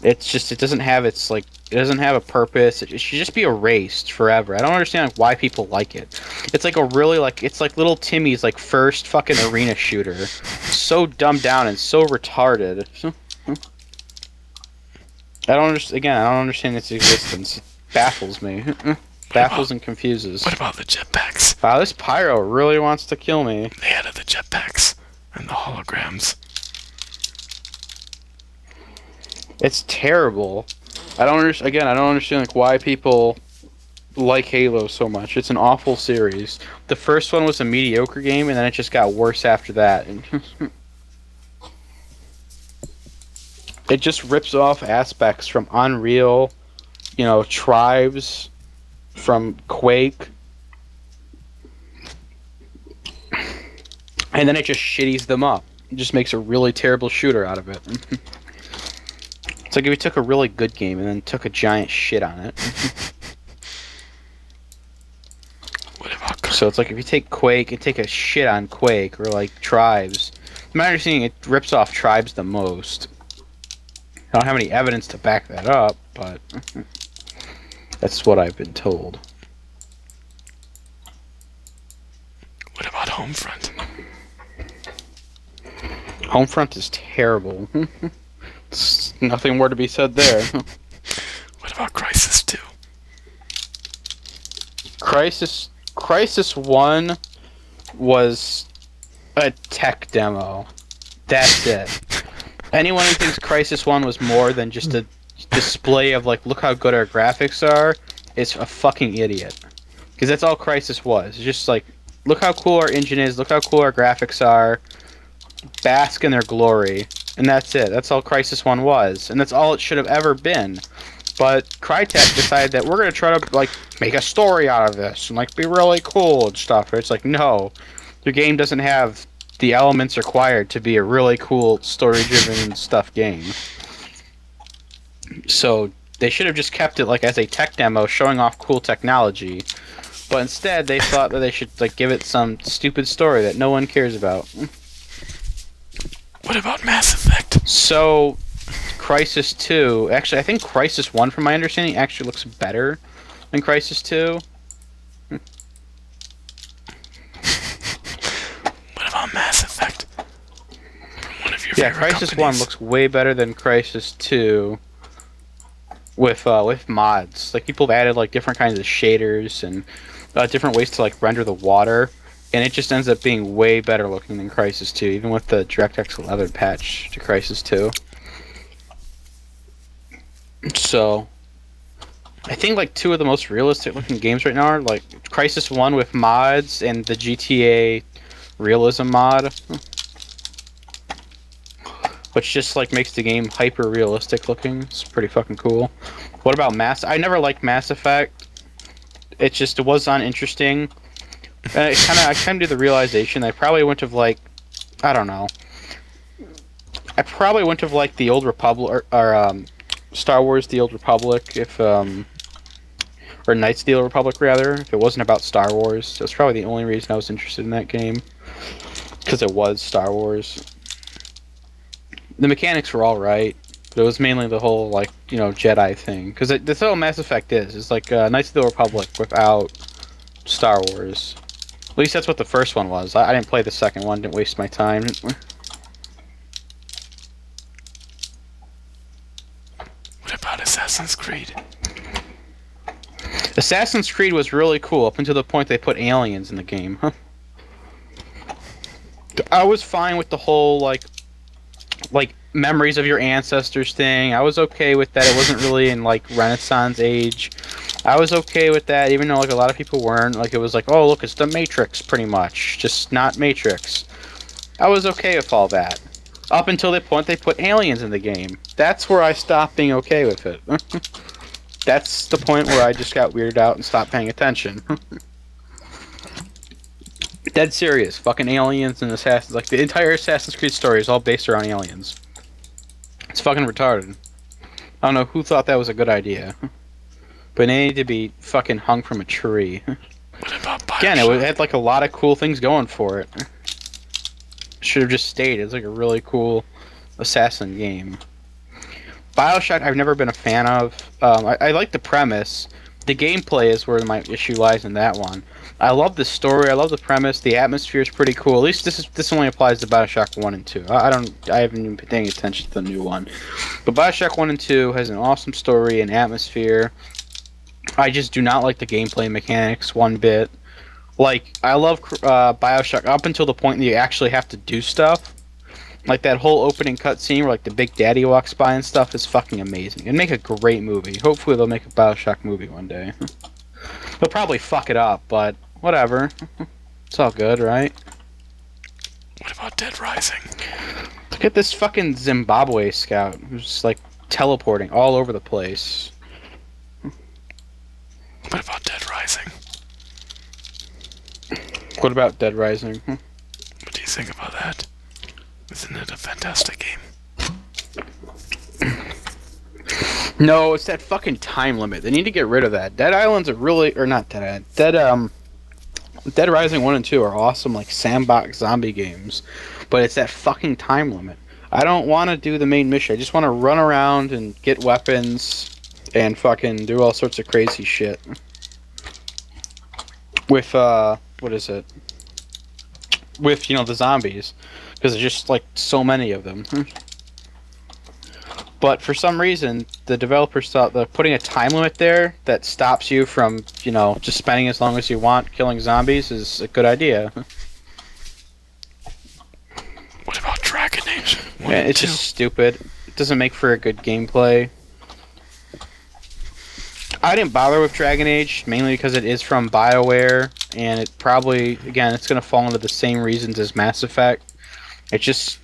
It's just it doesn't have its like it doesn't have a purpose. It should just be erased forever. I don't understand like, why people like it. It's like a really like it's like little Timmy's like first fucking arena shooter. So dumbed down and so retarded. Again, I don't understand its existence. It baffles me. Baffles and confuses. What about the jetpacks? Wow, this pyro really wants to kill me. They added the jetpacks and the holograms. It's terrible. I don't understand like why people like Halo so much. It's an awful series. The first one was a mediocre game, and then it just got worse after that. It just rips off aspects from Unreal, you know, Tribes, from Quake, and then it just shitties them up. It just makes a really terrible shooter out of it. It's like if you took a really good game and then took a giant shit on it. What about So it's like if you take Quake and take a shit on Quake, or like Tribes. My understanding, it rips off Tribes the most. I don't have any evidence to back that up, but that's what I've been told. What about Homefront? Homefront is terrible. There's nothing more to be said there. What about Crysis 2? Crysis 1 was a tech demo. That's it. Anyone who thinks Crysis 1 was more than just a display of, like, look how good our graphics are, is a fucking idiot. Because that's all Crysis was. It's just like, look how cool our engine is, look how cool our graphics are, bask in their glory, and that's it. That's all Crysis 1 was. And that's all it should have ever been. But Crytek decided that we're going to try to, like, make a story out of this, and, like, be really cool and stuff. It's like, no. Your game doesn't have the elements required to be a really cool story-driven stuff game. So they should have just kept it like as a tech demo showing off cool technology, but instead they thought that they should like give it some stupid story that no one cares about. What about Mass Effect? So Crysis 2, actually I think Crysis 1 from my understanding actually looks better than Crysis 2. What about Mass Effect? From one of your favorite Crysis companies. 1 looks way better than Crysis 2 with mods. Like people have added like different kinds of shaders and different ways to like render the water, and it just ends up being way better looking than Crysis 2, even with the DirectX 11 patch to Crysis 2. So I think like two of the most realistic looking games right now are like Crysis 1 with mods and the GTA Realism mod, which just like makes the game hyper realistic looking. It's pretty fucking cool. What about I never liked Mass Effect. It was uninteresting. And I kind of do the realization that I probably wouldn't have like, I don't know. I probably wouldn't have liked the Old Republic or Star Wars: The Old Republic if or Knights of the Old Republic rather, if it wasn't about Star Wars. That's probably the only reason I was interested in that game, because it was Star Wars. The mechanics were all right, but it was mainly the whole like Jedi thing. Because that's all Mass Effect is. It's like Knights of the Old Republic without Star Wars. At least that's what the first one was. I didn't play the second one. Didn't waste my time. What about Assassin's Creed? Assassin's Creed was really cool up until the point they put aliens in the game. I was fine with the whole like memories of your ancestors thing. I was okay with that. It wasn't really in like Renaissance age. I was okay with that, even though like a lot of people weren't. Like it was like, oh look, it's the Matrix pretty much, just not Matrix. I was okay with all that. Up until the point they put aliens in the game. That's where I stopped being okay with it. That's the point where I just got weirded out and stopped paying attention. Dead serious. Fucking aliens and assassins. Like, the entire Assassin's Creed story is all based around aliens. It's fucking retarded. I don't know who thought that was a good idea. But it needed to be fucking hung from a tree. What about Bioshock? Again, it had like a lot of cool things going for it. Should have just stayed. It's like a really cool assassin game. Bioshock, I've never been a fan of. I like the premise. The gameplay is where my issue lies in that one. I love the story. I love the premise. The atmosphere is pretty cool. At least this only applies to Bioshock 1 and 2. I haven't even been paying attention to the new one. But Bioshock 1 and 2 has an awesome story and atmosphere. I just do not like the gameplay mechanics one bit. Like, I love Bioshock up until the point that you actually have to do stuff. Like, that whole opening cutscene where, like, the Big Daddy walks by and stuff is fucking amazing. It'd make a great movie. Hopefully they'll make a Bioshock movie one day. They'll probably fuck it up, but whatever. It's all good, right? What about Dead Rising? Look at this fucking Zimbabwe scout who's, like, teleporting all over the place. What about Dead Rising? What about Dead Rising? What do you think about that? Isn't it a fantastic game? No, it's that fucking time limit. They need to get rid of that. Dead Island's a really, or not Dead Island. Dead Rising 1 and 2 are awesome, like, sandbox zombie games. But it's that fucking time limit. I don't want to do the main mission. I just want to run around and get weapons and fucking do all sorts of crazy shit. With, what is it? With, you know, the zombies. Because there's just, like, so many of them. But for some reason, the developers thought that putting a time limit there that stops you from, you know, just spending as long as you want killing zombies is a good idea. What about Dragon Age? Yeah, it's just stupid. It doesn't make for a good gameplay. I didn't bother with Dragon Age, mainly because it is from BioWare, and it probably, again, it's going to fall into the same reasons as Mass Effect. It's just